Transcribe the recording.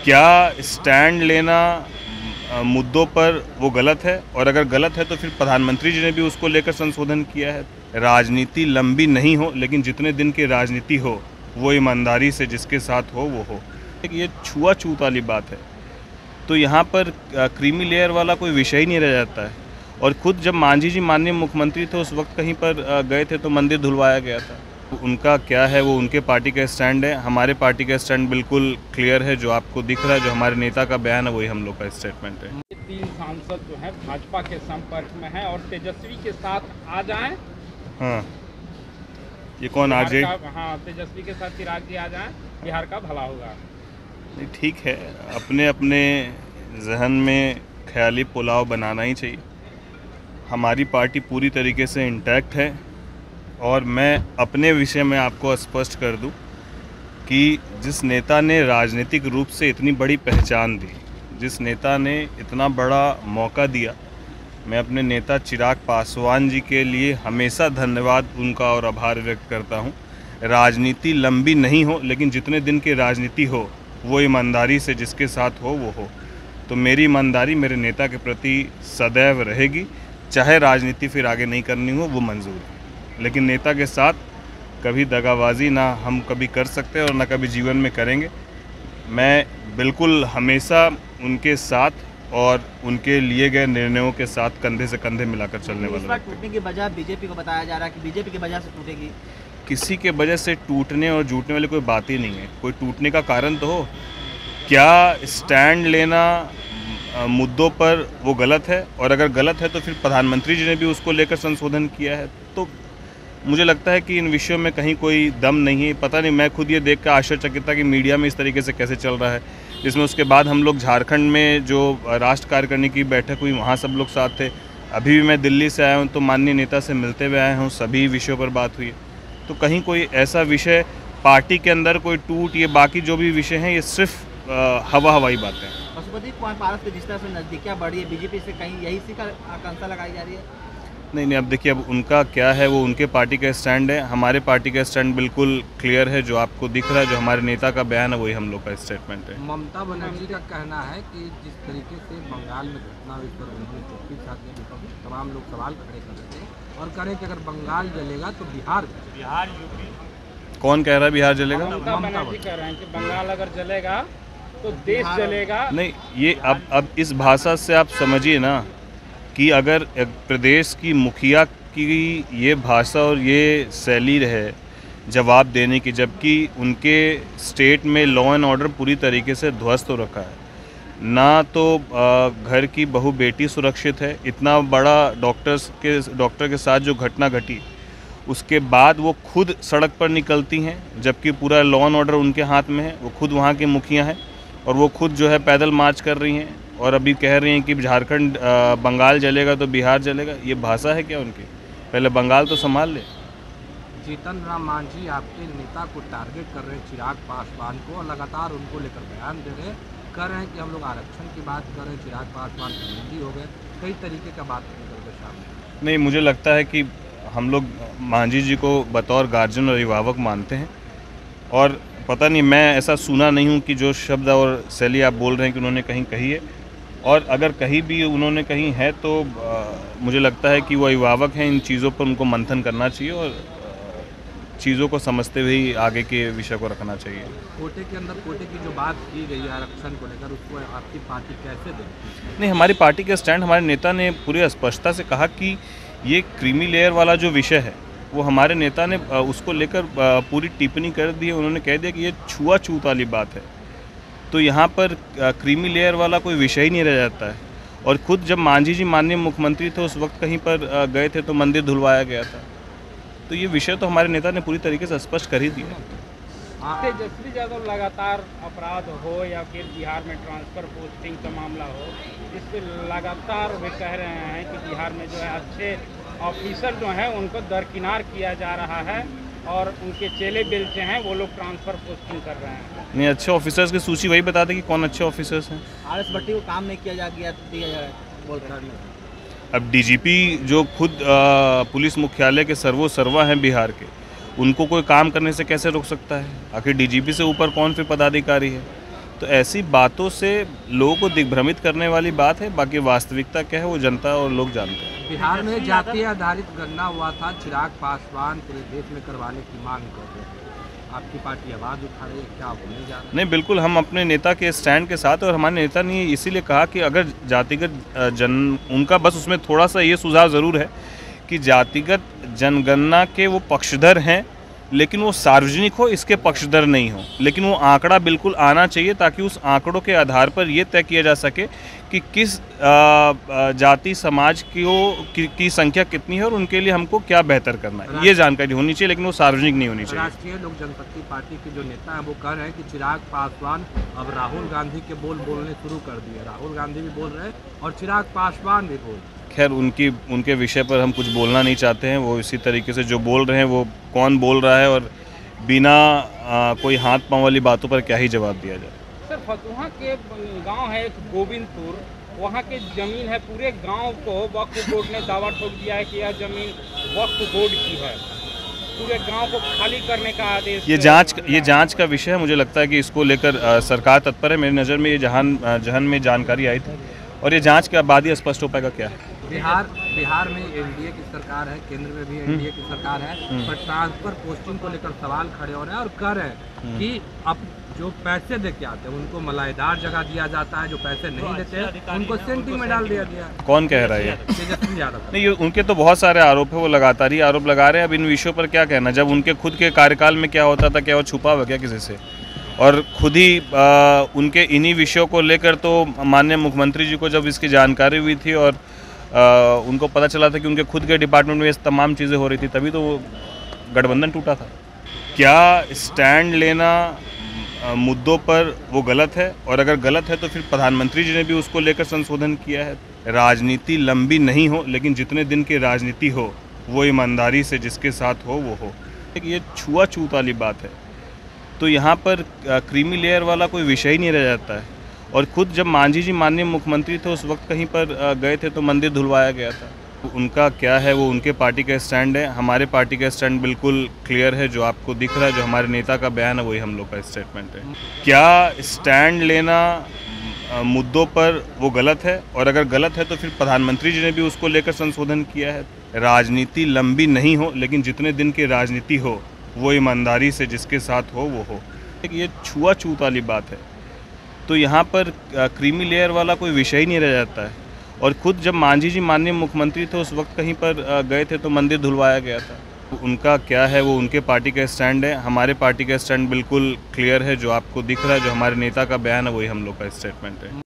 क्या स्टैंड लेना मुद्दों पर वो गलत है, और अगर गलत है तो फिर प्रधानमंत्री जी ने भी उसको लेकर संशोधन किया है। राजनीति लंबी नहीं हो, लेकिन जितने दिन की राजनीति हो वो ईमानदारी से जिसके साथ हो वो हो। ये छुआछूत वाली बात है, तो यहाँ पर क्रीमी लेयर वाला कोई विषय ही नहीं रह जाता है। और खुद जब मांझी जी माननीय मुख्यमंत्री थे उस वक्त कहीं पर गए थे तो मंदिर धुलवाया गया था। उनका क्या है, वो उनके पार्टी का स्टैंड है। हमारे पार्टी का स्टैंड बिल्कुल क्लियर है, जो आपको दिख रहा है, जो हमारे नेता का बयान है वही हम लोग का स्टेटमेंट है। 3 सांसद जो है भाजपा के संपर्क में है और तेजस्वी के साथ आ जाएं। हाँ, ये कौन आ जाए? हाँ, तेजस्वी के साथ चिराग जी आ जाएं, बिहार का भला होगा। नहीं, ठीक है, अपने अपने जहन में ख्याली पुलाव बनाना ही चाहिए। हमारी पार्टी पूरी तरीके से इंटैक्ट है, और मैं अपने विषय में आपको स्पष्ट कर दूं कि जिस नेता ने राजनीतिक रूप से इतनी बड़ी पहचान दी, जिस नेता ने इतना बड़ा मौका दिया, मैं अपने नेता चिराग पासवान जी के लिए हमेशा धन्यवाद उनका और आभार व्यक्त करता हूं। राजनीति लंबी नहीं हो, लेकिन जितने दिन की राजनीति हो वो ईमानदारी से जिसके साथ हो वो हो। तो मेरी ईमानदारी मेरे नेता के प्रति सदैव रहेगी, चाहे राजनीति फिर आगे नहीं करनी हो वो मंजूर है, लेकिन नेता के साथ कभी दगाबाजी ना हम कभी कर सकते और ना कभी जीवन में करेंगे। मैं बिल्कुल हमेशा उनके साथ और उनके लिए गए निर्णयों के साथ कंधे से कंधे मिलाकर चलने वाला। इस बार टूटने की वजह बीजेपी को बताया जा रहा है कि बीजेपी की वजह से टूटेगी। किसी के वजह से टूटने और जुटने वाली कोई बात ही नहीं है। कोई टूटने का कारण तो हो। क्या स्टैंड लेना मुद्दों पर वो गलत है, और अगर गलत है तो फिर प्रधानमंत्री जी ने भी उसको लेकर संशोधन किया है। तो मुझे लगता है कि इन विषयों में कहीं कोई दम नहीं है। पता नहीं, मैं खुद ये देख कर आश्चर्यचकित था कि मीडिया में इस तरीके से कैसे चल रहा है, जिसमें उसके बाद हम लोग झारखंड में जो राष्ट्र कार्यकारिणी की बैठक हुई वहाँ सब लोग साथ थे। अभी भी मैं दिल्ली से आया हूँ तो माननीय नेता से मिलते हुए आया हूँ, सभी विषयों पर बात हुई। तो कहीं कोई ऐसा विषय पार्टी के अंदर कोई टूट, ये बाकी जो भी विषय हैं ये सिर्फ हवाई बातें हैं। पशुपति पारस के जिस तरह से नज़दीकियाँ बढ़ी है बीजेपी से, कहीं यही सी का आकांक्षा लगाई जा रही है? नहीं, अब देखिए, अब उनका क्या है, वो उनके पार्टी का स्टैंड है। हमारे पार्टी का स्टैंड बिल्कुल क्लियर है, जो आपको दिख रहा है, जो हमारे नेता का बयान है वही हम लोग का स्टेटमेंट है। ममता बनर्जी का कहना है कि जिस तरीके से बंगाल में घटना हुई पर उन्होंने चुप्पी साथ में तमाम लोग सवाल खड़े कर रहे थे और करें कि अगर बंगाल जलेगा तो बिहार यूपी। कौन कह रहा है बिहार जलेगा? ममता बनर्जी कह रहे हैं कि बंगाल अगर जलेगा तो देश जलेगा। नहीं, ये अब इस भाषा से आप समझिए ना कि अगर प्रदेश की मुखिया की ये भाषा और ये शैली रहे जवाब देने की, जबकि उनके स्टेट में लॉ एंड ऑर्डर पूरी तरीके से ध्वस्त हो रखा है, ना तो घर की बहू बेटी सुरक्षित है। इतना बड़ा डॉक्टर के साथ जो घटना घटी, उसके बाद वो खुद सड़क पर निकलती हैं, जबकि पूरा लॉ एंड ऑर्डर उनके हाथ में है। वो खुद वहाँ की मुखिया हैं और वो खुद जो है पैदल मार्च कर रही हैं, और अभी कह रही हैं कि झारखंड बंगाल जलेगा तो बिहार जलेगा। ये भाषा है क्या उनकी? पहले बंगाल तो संभाल ले। जीतन राम मांझी आपके नेता को टारगेट कर रहे हैं, चिराग पासवान को, और लगातार उनको लेकर बयान दे रहे हैं, कह रहे हैं कि हम लोग आरक्षण की बात कर रहे हैं, चिराग पासवान हिंदी हो गए, कई तरीके का बात करके सामने। नहीं, मुझे लगता है कि हम लोग मांझी जी को बतौर गार्जियन और अभिभावक मानते हैं, और पता नहीं, मैं ऐसा सुना नहीं हूँ कि जो शब्द और शैली आप बोल रहे हैं कि उन्होंने कहीं कही है, और अगर कहीं भी उन्होंने कहीं है तो मुझे लगता है कि वो अभिभावक हैं। इन चीज़ों पर उनको मंथन करना चाहिए और चीज़ों को समझते हुए ही आगे के विषय को रखना चाहिए। कोटे के अंदर कोटे की जो बात की गई है आरक्षण को लेकर, उसको आपकी पार्टी कैसे देखती है? नहीं, हमारी पार्टी का स्टैंड, हमारे नेता ने पूरी स्पष्टता से कहा कि ये क्रीमी लेयर वाला जो विषय है वो हमारे नेता ने उसको लेकर पूरी टिप्पणी कर दी है। उन्होंने कह दिया कि ये छुआछूत वाली बात है, तो यहाँ पर क्रीमी लेयर वाला कोई विषय ही नहीं रह जाता है। और खुद जब मांझी जी माननीय मुख्यमंत्री थे उस वक्त कहीं पर गए थे तो मंदिर धुलवाया गया था। तो ये विषय तो हमारे नेता ने पूरी तरीके से स्पष्ट कर ही दिया। तेजस्वी यादव लगातार अपराध हो या फिर बिहार में ट्रांसफ़र पोस्टिंग का मामला हो, इस पर लगातार वे कह रहे हैं कि बिहार में जो है अच्छे ऑफिसर जो हैं उनको दरकिनार किया जा रहा है और उनके चेले बेलचे हैं वो लोग ट्रांसफ़र पोस्टिंग कर रहे हैं। नहीं, अच्छे ऑफिसर्स की सूची वही बता दें कि कौन अच्छे ऑफिसर्स हैं। आरएस भट्टी को काम नहीं दिया जा रहा है बोल रहे हैं। अब डीजीपी जो खुद पुलिस मुख्यालय के सर्वा हैं बिहार के, उनको कोई काम करने से कैसे रोक सकता है? आखिर डीजीपी से ऊपर कौन फिर पदाधिकारी है? तो ऐसी बातों से लोगों को दिग्भ्रमित करने वाली बात है। बाकी वास्तविकता क्या है वो जनता और लोग जानते हैं। बिहार में जातीय आधारित गणना हुआ था, चिराग पासवान पूरे देश में करवाने की मांग कर रहे थे। आपकी पार्टी आवाज़ उठा रही है, क्या होने जा रहा है? नहीं, बिल्कुल हम अपने नेता के स्टैंड के साथ, और हमारे नेता ने इसीलिए कहा कि अगर जातिगत उनका बस उसमें थोड़ा सा ये सुझाव ज़रूर है कि जातिगत जनगणना के वो पक्षधर हैं, लेकिन वो सार्वजनिक हो इसके पक्षधर नहीं हो। लेकिन वो आंकड़ा बिल्कुल आना चाहिए ताकि उस आंकड़ों के आधार पर ये तय किया जा सके कि किस जाति समाज की संख्या कितनी है और उनके लिए हमको क्या बेहतर करना है, ये जानकारी होनी चाहिए, लेकिन वो सार्वजनिक नहीं होनी चाहिए। राष्ट्रीय लोक जनशक्ति पार्टी के जो नेता हैं वो कह रहे हैं कि चिराग पासवान अब राहुल गांधी के बोलने शुरू कर दिए। राहुल गांधी भी बोल रहे हैं और चिराग पासवान भी बोल रहे हैं। खैर उनके विषय पर हम कुछ बोलना नहीं चाहते हैं। वो इसी तरीके से जो बोल रहे हैं वो कौन बोल रहा है और बिना कोई हाथ पांव वाली बातों पर क्या ही जवाब दिया जाए। सर, फतुहा के गांव है एक गोविंदपुर, वहाँ की ज़मीन है, पूरे गांव को वक्फ बोर्ड ने दावा ठोक दिया है कि यह ज़मीन वक्फ बोर्ड की है। पूरे गांव को खाली करने का आदेश। ये जांच का विषय है। मुझे लगता है कि इसको लेकर सरकार तत्पर है। मेरी नज़र में ये जहान में जानकारी आई थी और ये जांच के बाद ही स्पष्ट हो पाएगा क्या है। बिहार में एनडीए की सरकार है, केंद्र में भी एनडीए की सरकार है, पर ट्रांसफर पोस्टिंग को लेकर सवाल खड़े हो रहे हैं और कह रहे हैं कि अब जो पैसे दे के आते हैं उनको मलाईदार जगह दिया जाता है, जो पैसे नहीं देते उनको सेंटिंग में डाल दिया गया। कौन कह रहा है ये? तेजस्वी यादव। नहीं, उनके तो बहुत सारे आरोप है, वो लगातार ही आरोप लगा रहे हैं। अब इन विषयों पर क्या कहना, जब उनके खुद के कार्यकाल में क्या होता था, क्या वो छुपा हुआ क्या किसी से? और खुद ही उनके इन्हीं विषयों को लेकर तो माननीय मुख्यमंत्री जी को जब इसकी जानकारी हुई थी और उनको पता चला था कि उनके खुद के डिपार्टमेंट में ये तमाम चीज़ें हो रही थी, तभी तो गठबंधन टूटा था। क्या स्टैंड लेना मुद्दों पर वो गलत है, और अगर गलत है तो फिर प्रधानमंत्री जी ने भी उसको लेकर संशोधन किया है। राजनीति लंबी नहीं हो, लेकिन जितने दिन की राजनीति हो वो ईमानदारी से जिसके साथ हो वो हो। ये छुआछूत वाली बात है, तो यहाँ पर क्रीमी लेयर वाला कोई विषय ही नहीं रह जाता है। और खुद जब मांझी जी माननीय मुख्यमंत्री थे उस वक्त कहीं पर गए थे तो मंदिर धुलवाया गया था। उनका क्या है वो उनके पार्टी का स्टैंड है। हमारे पार्टी का स्टैंड बिल्कुल क्लियर है, जो आपको दिख रहा है, जो हमारे नेता का बयान है वही हम लोग का स्टेटमेंट है। क्या स्टैंड लेना मुद्दों पर वो गलत है, और अगर गलत है तो फिर प्रधानमंत्री जी ने भी उसको लेकर संशोधन किया है। राजनीति लंबी नहीं हो, लेकिन जितने दिन की राजनीति हो वो ईमानदारी से जिसके साथ हो वो हो। ये छुआछूत वाली बात है, तो यहाँ पर क्रीमी लेयर वाला कोई विषय ही नहीं रह जाता है। और खुद जब मांझी जी माननीय मुख्यमंत्री थे उस वक्त कहीं पर गए थे तो मंदिर धुलवाया गया था। उनका क्या है वो उनके पार्टी का स्टैंड है। हमारे पार्टी का स्टैंड बिल्कुल क्लियर है, जो आपको दिख रहा है, जो हमारे नेता का बयान है वही हम लोग का स्टेटमेंट है।